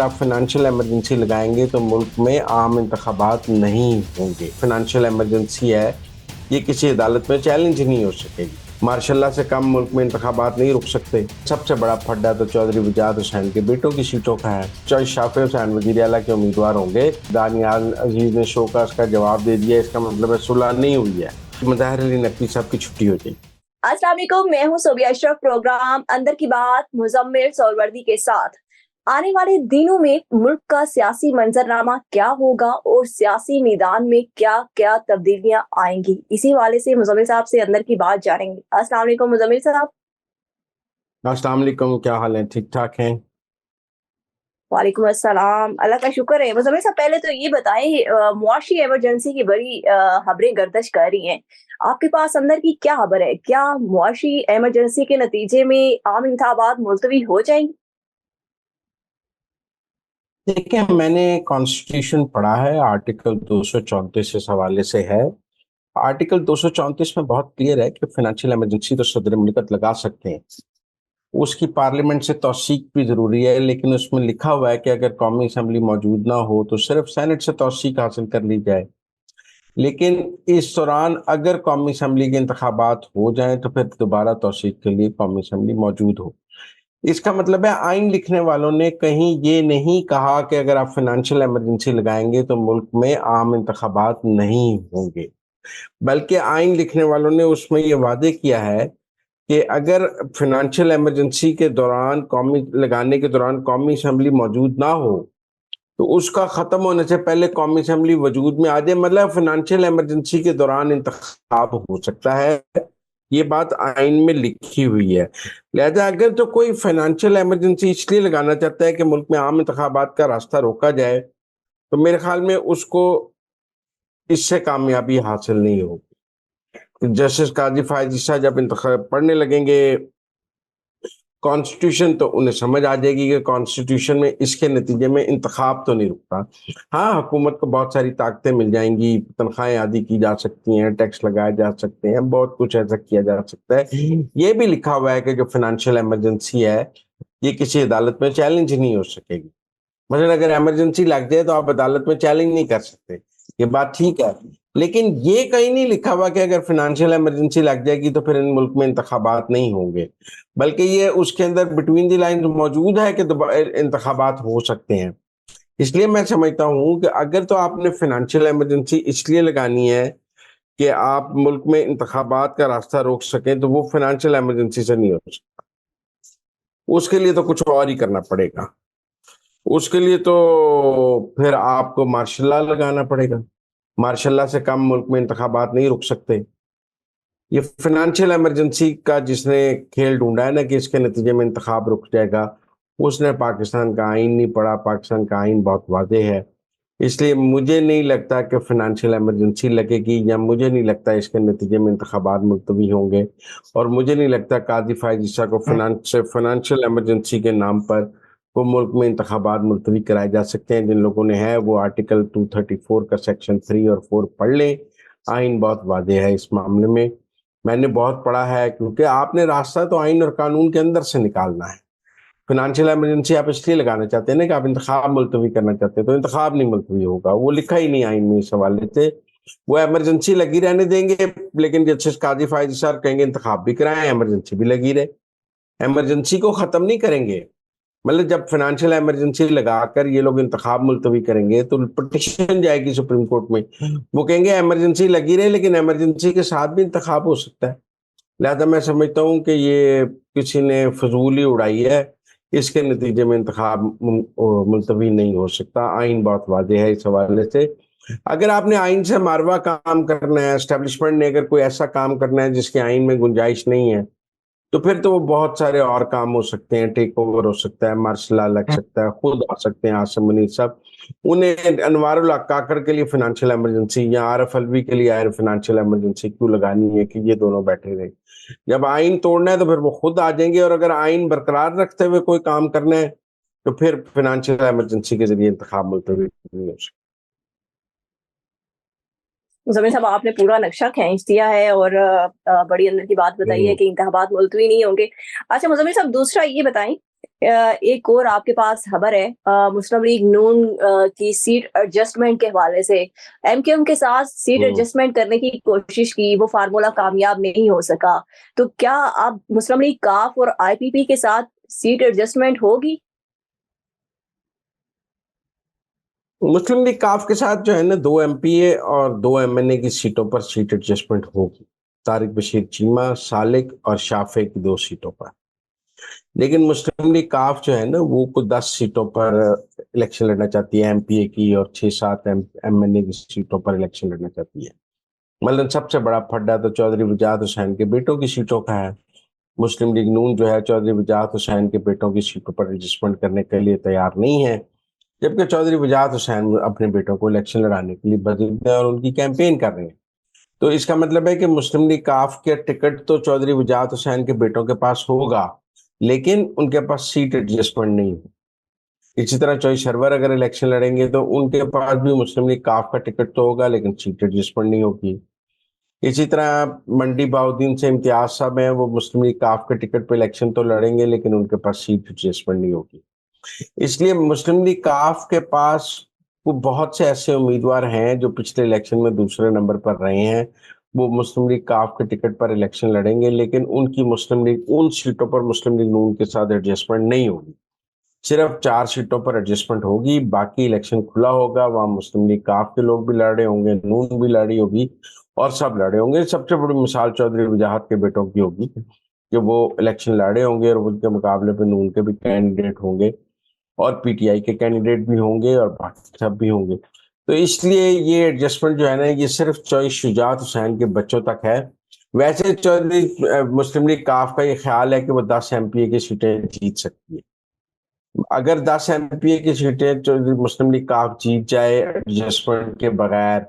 आप financial emergency लगाएंगे तो मुल्क में आम इंतखाबात नहीं होंगे। फाइनेंशियल इमरजेंसी है, ये किसी अदालत में चैलेंज नहीं हो सकेगी। मार्शल्ला से कम मुल्क में इंतखाबात नहीं रुक सकते। सबसे बड़ा फड्डा तो चौधरी वजाद हुसैन के बेटों की सीटों का है। चौधरी शाफी हुसैन वजीर आला के उम्मीदवार होंगे। दानियाल अजीज ने शोकास का जवाब दे दिया, इसका मतलब है सुलह नहीं हुई है। मज़ाहिर अली नकवी साहब की छुट्टी हो जाएगी। अस्सलाम वालेकुम, मैं हूं सोबिया अशरफ। प्रोग्राम अंदर की बात मुजम्मिल सोहरावर्दी के साथ। आने वाले दिनों में मुल्क का सियासी मंजरनामा क्या होगा और सियासी मैदान में क्या क्या तब्दीलियां आएंगी, इसी हवाले से मुजम्मिल साहब से अंदर की बात जानेंगे। अस्सलाम वालेकुम मुजम्मिल साहब। अस्सलाम वालेकुम, क्या हाल है? ठीक ठाक हैं? वालेकुम अस्सलाम, अल्लाह का शुक्र है। मुजम्मिल साहब, पहले तो ये बताएं, मुआशी इमरजेंसी की बड़ी खबरें गर्दिश कर रही हैं, आपके पास अंदर की क्या खबर है? क्या मुआशी इमरजेंसी के नतीजे में आम इंतखाबात मुलतवी हो जाएंगे? देखिए, मैंने कॉन्स्टिट्यूशन पढ़ा है, आर्टिकल 234 इस हवाले से है। आर्टिकल 234 में बहुत क्लियर है कि फाइनेंशियल इमरजेंसी तो सदर मुमलिकत लगा सकते हैं, उसकी पार्लियामेंट से तौसीक भी ज़रूरी है, लेकिन उसमें लिखा हुआ है कि अगर कौमी असम्बली मौजूद ना हो तो सिर्फ सेनेट से तौसीक हासिल कर ली जाए। लेकिन इस दौरान अगर कौमी असम्बली के इंतखाबात हो जाएं तो फिर दोबारा तौसीक के लिए कौमी असम्बली मौजूद हो। इसका मतलब है आइन लिखने वालों ने कहीं ये नहीं कहा कि अगर आप फाइनेंशियल इमरजेंसी लगाएंगे तो मुल्क में आम इंतखाबात नहीं होंगे, बल्कि आइन लिखने वालों ने उसमें ये वादे किया है कि अगर फाइनेंशियल इमरजेंसी के दौरान कौमी लगाने के दौरान कौमी असम्बली मौजूद ना हो तो उसका ख़त्म होने से पहले कौमी असम्बली वजूद में आ जाए, मतलब फाइनेंशियल इमरजेंसी के दौरान इंतखाब हो सकता है। ये बात आइन में लिखी हुई है। लिहाजा अगर तो कोई फाइनेंशियल इमरजेंसी इसलिए लगाना चाहता है कि मुल्क में आम इंतखाबात का रास्ता रोका जाए, तो मेरे ख्याल में उसको इससे कामयाबी हासिल नहीं होगी। जस्टिस काजी फायज ईसा जब इंतखाब पढ़ने लगेंगे कॉन्स्टिट्यूशन तो उन्हें समझ आ जाएगी कि कॉन्स्टिट्यूशन में इसके नतीजे में इंतखाब तो नहीं रुकता। हाँ, हुकूमत को बहुत सारी ताकतें मिल जाएंगी, तनख्वाहें आदि की जा सकती हैं, टैक्स लगाए जा सकते हैं, बहुत कुछ ऐसा किया जा सकता है। ये भी लिखा हुआ है कि जो फाइनेंशियल इमरजेंसी है, ये किसी अदालत में चैलेंज नहीं हो सकेगी। मतलब अगर इमरजेंसी लग जाए तो आप अदालत में चैलेंज नहीं कर सकते, ये बात ठीक है। लेकिन ये कहीं नहीं लिखा हुआ कि अगर फाइनेंशियल इमरजेंसी लग जाएगी तो फिर इन मुल्क में इंतखाबात नहीं होंगे, बल्कि ये उसके अंदर बिटवीन द लाइन मौजूद है कि इंतखाबात हो सकते हैं। इसलिए मैं समझता हूँ कि अगर तो आपने फाइनेंशियल इमरजेंसी इसलिए लगानी है कि आप मुल्क में इंतखाबात का रास्ता रोक सकें, तो वो फाइनेंशियल इमरजेंसी से नहीं हो सकता। उसके लिए तो कुछ और ही करना पड़ेगा। उसके लिए तो फिर आपको मार्शल लॉ लगाना पड़ेगा। मार्शल लॉ से कम मुल्क में इंतखाबात नहीं रुक सकते। ये फाइनेंशियल इमरजेंसी का जिसने खेल ढूंढा है ना कि इसके नतीजे में इंतखाब रुक जाएगा, उसने पाकिस्तान का आइन नहीं पढ़ा। पाकिस्तान का आइन बहुत वाज़ेह है। इसलिए मुझे नहीं लगता कि फाइनेंशियल इमरजेंसी लगेगी, या मुझे नहीं लगता इसके नतीजे में इंतखाबात मुलतवी होंगे। और मुझे नहीं लगता काजी फायज ईसा को फाइनेंशियल इमरजेंसी के नाम पर वो मुल्क में इंतखाबात मुलतवी कराए जा सकते हैं। जिन लोगों ने है वो आर्टिकल 234 का सेक्शन 3 और 4 पढ़ लें। आइन बहुत वाज़ेह है इस मामले में, मैंने बहुत पढ़ा है। क्योंकि आपने रास्ता तो आइन और कानून के अंदर से निकालना है। फाइनेंशियल इमरजेंसी आप इसलिए लगाना चाहते हैं ना कि आप इंतखाब मुलतवी करना चाहते हैं, तो इंतखाब नहीं मुलतवी होगा, वो लिखा ही नहीं आइन में इस हवाले से। वो इमरजेंसी लगी रहने देंगे, लेकिन जस्टिस काजी फायज सर कहेंगे इंतखाब भी कराएं, इमरजेंसी भी लगी रहे। इमरजेंसी को ख़त्म नहीं करेंगे। मतलब जब फाइनेंशियल इमरजेंसी लगाकर ये लोग इंतखाब मुलतवी करेंगे तो पिटिशन जाएगी सुप्रीम कोर्ट में, वो कहेंगे इमरजेंसी लगी रहे लेकिन इमरजेंसी के साथ भी इंतखाब हो सकता है। लिहाजा मैं समझता हूँ कि ये किसी ने फजूल ही उड़ाई है। इसके नतीजे में इंतखाब मुलतवी नहीं हो सकता। आइन बहुत वाज़ेह है इस हवाले से। अगर आपने आइन से मारवा काम करना है, एस्टेब्लिशमेंट ने अगर कोई ऐसा काम करना है जिसके आइन में गुंजाइश नहीं है, तो फिर तो वो बहुत सारे और काम हो सकते हैं। टेक ओवर हो सकता है, मार्शल लॉ लग सकता है, खुद आ सकते हैं आसिम मुनीर साहब। उन्हें अनवारुल काकर के लिए फाइनेंशियल इमरजेंसी या आरफ अलवी के लिए फाइनेंशियल इमरजेंसी क्यों लगानी है कि ये दोनों बैठे रहे? जब आइन तोड़ना है तो फिर वो खुद आ जाएंगे, और अगर आइन बरकरार रखते हुए कोई काम करना है तो फिर फाइनेंशियल इमरजेंसी के जरिए इंतखाब मुलतवी नहीं हो सकता। मुजम्मिल साहब, आपने पूरा नक्शा खींच दिया है और बड़ी अंदर की बात बताई है कि इंतखाबात मुलतवी नहीं होंगे। अच्छा मुजम्मिल साहब, दूसरा ये बताएं एक और आपके पास खबर है मुस्लिम लीग नून की सीट एडजस्टमेंट के हवाले से। एमक्यूएम के साथ सीट एडजस्टमेंट करने की कोशिश की, वो फार्मूला कामयाब नहीं हो सका। तो क्या अब मुस्लिम लीग काफ और आईपीपी के साथ सीट एडजस्टमेंट होगी? मुस्लिम लीग काफ के साथ जो है ना 2 एमपीए और 2 एमएनए की सीटों पर सीट एडजस्टमेंट होगी। तारिक बशीर चीमा, सालिक और शाफे की 2 सीटों पर। लेकिन मुस्लिम लीग काफ जो है ना वो कुछ 10 सीटों पर इलेक्शन लड़ना चाहती है एमपीए की, और 6-7 एमएनए की सीटों पर इलेक्शन लड़ना चाहती है। मतलब सबसे बड़ा फड्डा तो चौधरी वजाहत हुसैन के बेटों की सीटों का है। मुस्लिम लीग नून जो है चौधरी वजाहत हुसैन के बेटों की सीटों पर एडजस्टमेंट करने के लिए तैयार नहीं है, जबकि चौधरी वजाहत हुसैन अपने बेटों को इलेक्शन लड़ाने के लिए बदलते हैं और उनकी कैंपेन कर रहे हैं। तो इसका मतलब है कि मुस्लिम लीग काफ के टिकट तो चौधरी वजाहत हुसैन के बेटों के पास होगा, लेकिन उनके पास सीट एडजस्टमेंट नहीं है। इसी तरह चौधरी सरवर अगर इलेक्शन लड़ेंगे तो उनके पास भी मुस्लिम लीग काफ का टिकट तो होगा, लेकिन सीट एडजस्टमेंट नहीं होगी। इसी तरह मंडी बाउद्दीन से इम्तियाज साहब हैं, वो मुस्लिम लीग काफ के टिकट पे इलेक्शन तो लड़ेंगे, लेकिन उनके पास सीट एडजस्टमेंट नहीं होगी। इसलिए मुस्लिम लीग काफ के पास वो बहुत से ऐसे उम्मीदवार हैं जो पिछले इलेक्शन में दूसरे नंबर पर रहे हैं। वो मुस्लिम लीग काफ के टिकट पर इलेक्शन लड़ेंगे, लेकिन उनकी मुस्लिम लीग उन सीटों पर मुस्लिम लीग नून के साथ एडजस्टमेंट नहीं होगी। सिर्फ 4 सीटों पर एडजस्टमेंट होगी, बाकी इलेक्शन खुला होगा। वहां मुस्लिम लीग काफ के लोग भी लड़ रहे होंगे, नून भी लड़ी होगी और सब लड़े होंगे। सबसे बड़ी मिसाल चौधरी वजाहत के बेटों की होगी कि वो इलेक्शन लड़े होंगे और उनके मुकाबले पे नून के भी कैंडिडेट होंगे और पीटीआई के कैंडिडेट भी होंगे और बाकी सब भी होंगे। तो इसलिए ये एडजस्टमेंट जो है ना ये सिर्फ चौधरी शुजात हुसैन के बच्चों तक है। वैसे चौधरी मुस्लिम लीग काफ का ये ख्याल है कि वो 10 एमपीए की सीटें जीत सकती है। अगर 10 एमपीए की सीटें चौधरी मुस्लिम लीग काफ जीत जाए एडजस्टमेंट के बगैर,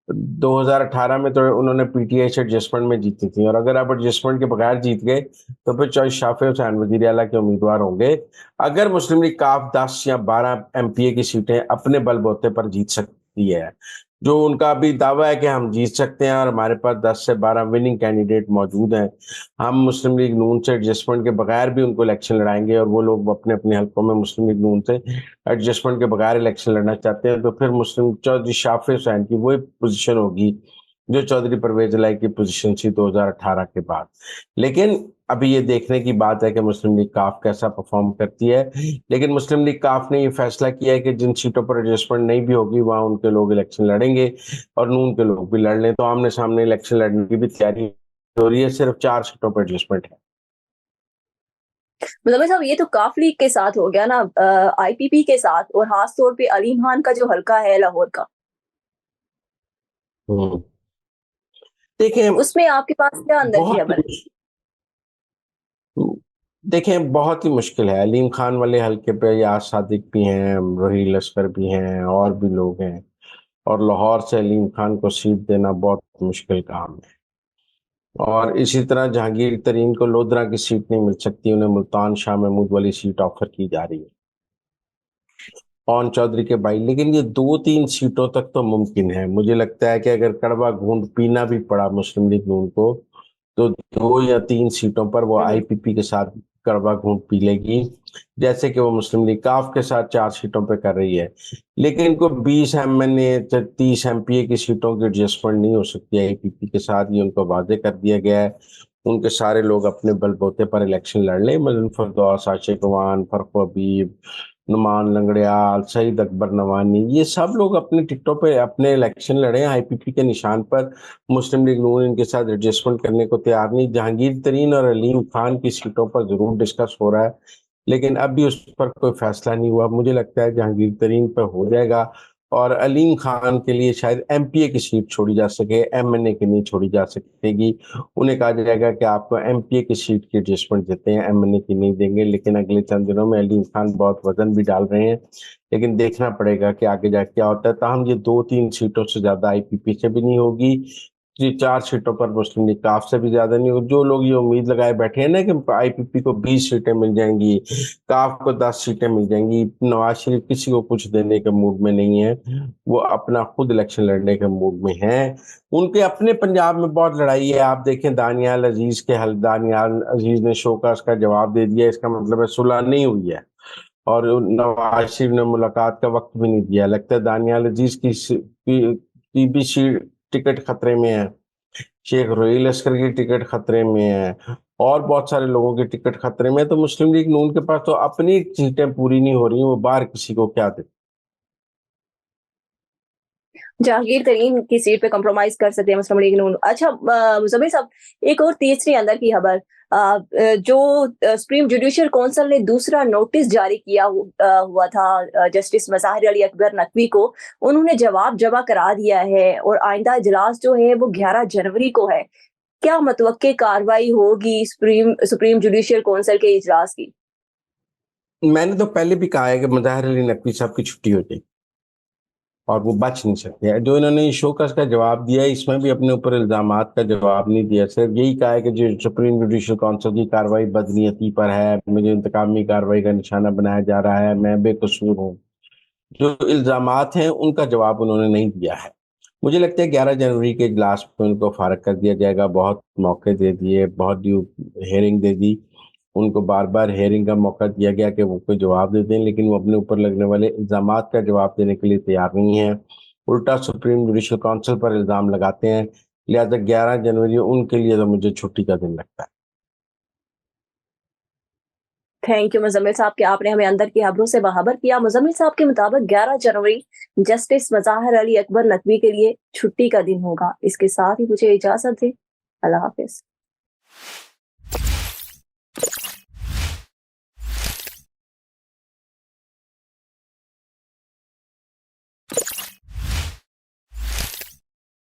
2018 में तो उन्होंने पीटीआई से एडजस्टमेंट में जीती थी, और अगर आप एडजस्टमेंट के बगैर जीत गए तो फिर चॉइस शाफे हुसैन वजीर आला के उम्मीदवार होंगे। अगर मुस्लिम लीग काफ 10 या 12 एमपीए की सीटें अपने बलबूते पर जीत सकती है, जो उनका अभी दावा है कि हम जीत सकते हैं और हमारे पास 10 से 12 विनिंग कैंडिडेट मौजूद हैं, हम मुस्लिम लीग नून से एडजस्टमेंट के बगैर भी उनको इलेक्शन लड़ाएंगे, और वो लोग अपने अपने हलकों में मुस्लिम लीग नून से एडजस्टमेंट के बगैर इलेक्शन लड़ना चाहते हैं, तो फिर मुस्लिम चौधरी शाफे हुसैन की वही पोजीशन होगी जो चौधरी परवेज इलाही की पोजीशन थी 2018 के बाद। लेकिन अभी ये देखने की बात है कि मुस्लिम लीग काफ कैसा परफॉर्म करती है। लेकिन मुस्लिम लीग काफ ने ये फैसला किया है कि जिन सीटों पर एडजस्टमेंट नहीं भी होगी वहां उनके लोग इलेक्शन लड़ेंगे और नून के लोग भी लड़ लें, तो आमने सामने इलेक्शन लड़ने की भी तैयारी हो रही है। सिर्फ 4 सीटों पर एडजस्टमेंट है। मतलब साहब ये तो काफ लीग के साथ हो गया ना, आईपीपी के साथ, और खास तौर पे अलीम खान का जो हलका है लाहौर का, हम्म। देखें उसमें आपके पास क्या अंदर की बहुत खबर है? देखें बहुत ही मुश्किल है। अलीम खान वाले हल्के पे यार सादिक भी हैं, रोही लश्कर भी हैं और भी लोग हैं, और लाहौर से अलीम खान को सीट देना बहुत मुश्किल काम है। और इसी तरह जहांगीर तरीन को लोधरा की सीट नहीं मिल सकती, उन्हें मुल्तान शाह महमूद वाली सीट ऑफर की जा रही है पवन चौधरी के भाई। लेकिन ये 2-3 सीटों तक तो मुमकिन है। मुझे लगता है कि अगर कड़वा घूंट पीना भी पड़ा मुस्लिम लीग नून को, तो 2 या 3 सीटों पर वो आईपीपी के साथ कड़वा घूंट पी लेगी, जैसे कि वो मुस्लिम लीग काफ के साथ 4 सीटों पे कर रही है। लेकिन इनको 20 एमएनए 30 एमपीए की सीटों की एडजस्टमेंट नहीं हो सकती आईपीपी के साथ, ये उनको वादे कर दिया गया है। उनके सारे लोग अपने बलबूते पर इलेक्शन लड़ लें, मजन फरदौस, आशिक अवान, फरख हबीब, नुमान लंगड़ियाल, सईद अकबर नवानी, ये सब लोग अपने टिकटों पे अपने इलेक्शन लड़े आईपीपी के निशान पर। मुस्लिम लीग नून इनके साथ एडजस्टमेंट करने को तैयार नहीं। जहांगीर तरीन और अलीम खान की सीटों पर जरूर डिस्कस हो रहा है, लेकिन अब भी उस पर कोई फैसला नहीं हुआ। मुझे लगता है जहांगीर तरीन पर हो जाएगा, और अलीम खान के लिए शायद एमपीए की सीट छोड़ी जा सके, एमएनए की नहीं छोड़ी जा सकेगी। उन्हें कहा जाएगा कि आपको एमपीए की सीट की एडजस्टमेंट देते हैं, एमएनए की नहीं देंगे। लेकिन अगले चंद दिनों में अलीम खान बहुत वजन भी डाल रहे हैं, लेकिन देखना पड़ेगा कि आगे जाके क्या होता है। ताहम ये 2-3 सीटों से ज्यादा आईपीपी से भी नहीं होगी, जी 4 सीटों पर मुस्लिम लीग काफ से भी ज्यादा नहीं, जो लोग ये उम्मीद लगाए बैठे हैं ना कि आईपीपी को 20 सीटें मिल जाएंगी, काफ को 10 सीटें मिल जाएंगी, नवाज शरीफ किसी को कुछ देने के मूड में नहीं है, वो अपना खुद इलेक्शन लड़ने के मूड में हैं। उनके अपने पंजाब में बहुत लड़ाई है। आप देखें दानियाल अजीज ने शोकास का जवाब दे दिया, इसका मतलब है सुलह नहीं हुई है, और नवाज शरीफ ने मुलाकात का वक्त भी नहीं दिया। लगता है दानियाल अजीज की भी टिकट खतरे में है, शेख रोहिल लश्कर की टिकट खतरे में है, और बहुत सारे लोगों की टिकट खतरे में है। तो मुस्लिम लीग नून के पास तो अपनी सीटें पूरी नहीं हो रही, वो बाहर किसी को क्या दे। जहांगीर तरीन की सीट पे कॉम्प्रोमाइज कर सकते हैं मुस्लिम लीग नून। अच्छा मुजम्मिल साहब, एक और तीसरी अंदर की खबर, जो सुप्रीम जुडिशियल काउंसिल ने दूसरा नोटिस जारी किया हुआ था जस्टिस मज़ाहिर अली अकबर नकवी को, उन्होंने जवाब जमा करा दिया है और आइंदा इजलास जो है वो 11 जनवरी को है। क्या मतवक्के कार्रवाई होगी सुप्रीम जुडिशियल काउंसिल के इजलास की? मैंने तो पहले भी कहा है कि मज़ाहिर अली नकवी साहब की छुट्टी हो जाएगी और वो बच नहीं सकते। जो इन्होंने शोकस का जवाब दिया है, इसमें भी अपने ऊपर इल्जामात का जवाब नहीं दिया, सिर्फ यही कहा है कि जो सुप्रीम जुडिशियल काउंसिल की कार्रवाई बदनीयती पर है, मुझे इंतकामी कार्रवाई का निशाना बनाया जा रहा है, मैं बेकसूर हूँ। जो इल्जामात हैं उनका जवाब उन्होंने नहीं दिया है। मुझे लगता है 11 जनवरी के इजलास में उनको फारग कर दिया जाएगा। बहुत मौके दे दिए, बहुत ड्यू हेयरिंग दे दी, उनको बार बार हेयरिंग का मौका दिया गया कि वो कोई जवाब दे दें, लेकिन वो अपने ऊपर लगने वाले इल्जामात का जवाब देने के लिए तैयार नहीं है, उल्टा सुप्रीम जुडिशियल काउंसिल पर इल्जाम लगाते हैं। लिहाजा 11 जनवरी उनके लिए तो मुझे छुट्टी का दिन लगता है। थैंक यू मुजम्मिल साहब कि आपने हमें अंदर की खबरों से बाखबर किया। मुजम्मिल साहब के मुताबिक 11 जनवरी जस्टिस मज़ाहिर अली अकबर नकवी के लिए छुट्टी का दिन होगा। इसके साथ ही मुझे इजाजत दें। अल्लाह हाफिज।